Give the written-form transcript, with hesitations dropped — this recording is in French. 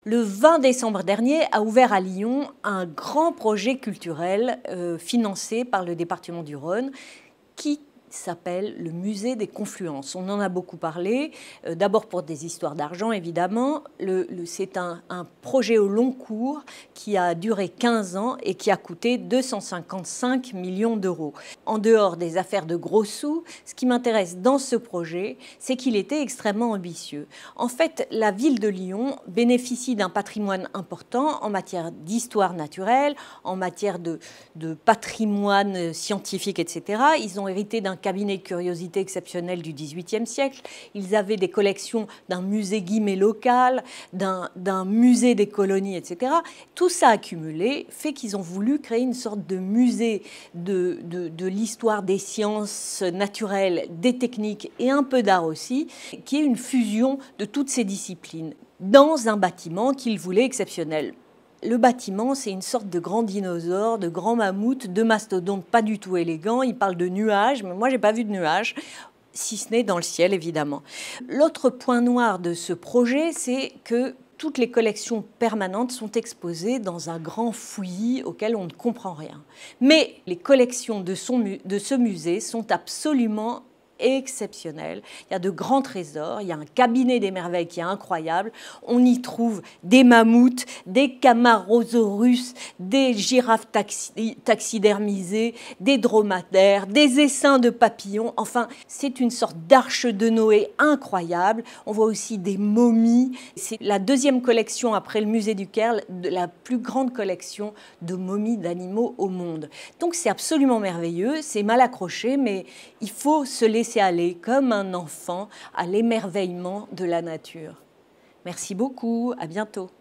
Le 20 décembre dernier a ouvert à Lyon un grand projet culturel financé par le département du Rhône qui s'appelle le Musée des Confluences. On en a beaucoup parlé, d'abord pour des histoires d'argent évidemment. C'est un projet au long cours qui a duré 15 ans et qui a coûté 255 millions d'euros. En dehors des affaires de gros sous, ce qui m'intéresse dans ce projet, c'est qu'il était extrêmement ambitieux. En fait, la ville de Lyon bénéficie d'un patrimoine important en matière d'histoire naturelle, en matière de patrimoine scientifique, etc. Ils ont hérité d'un cabinet de curiosité exceptionnel du XVIIIe siècle. Ils avaient des collections d'un musée Guimet local, d'un musée des colonies, etc. Tout ça accumulé fait qu'ils ont voulu créer une sorte de musée de l'histoire des sciences naturelles, des techniques et un peu d'art aussi, qui est une fusion de toutes ces disciplines dans un bâtiment qu'ils voulaient exceptionnel. Le bâtiment, c'est une sorte de grand dinosaure, de grand mammouth, de mastodonte pas du tout élégant. Il parle de nuages, mais moi, je n'ai pas vu de nuages, si ce n'est dans le ciel, évidemment. L'autre point noir de ce projet, c'est que toutes les collections permanentes sont exposées dans un grand fouillis auquel on ne comprend rien. Mais les collections de ce musée sont absolument exceptionnel. Il y a de grands trésors, il y a un cabinet des merveilles qui est incroyable. On y trouve des mammouths, des camarasaurus, des girafes taxidermisées, des dromadaires, des essaims de papillons. Enfin, c'est une sorte d'arche de Noé incroyable. On voit aussi des momies. C'est la deuxième collection après le musée du Caire, de la plus grande collection de momies d'animaux au monde. Donc c'est absolument merveilleux, c'est mal accroché, mais il faut se laisser aller comme un enfant à l'émerveillement de la nature. Merci beaucoup, à bientôt.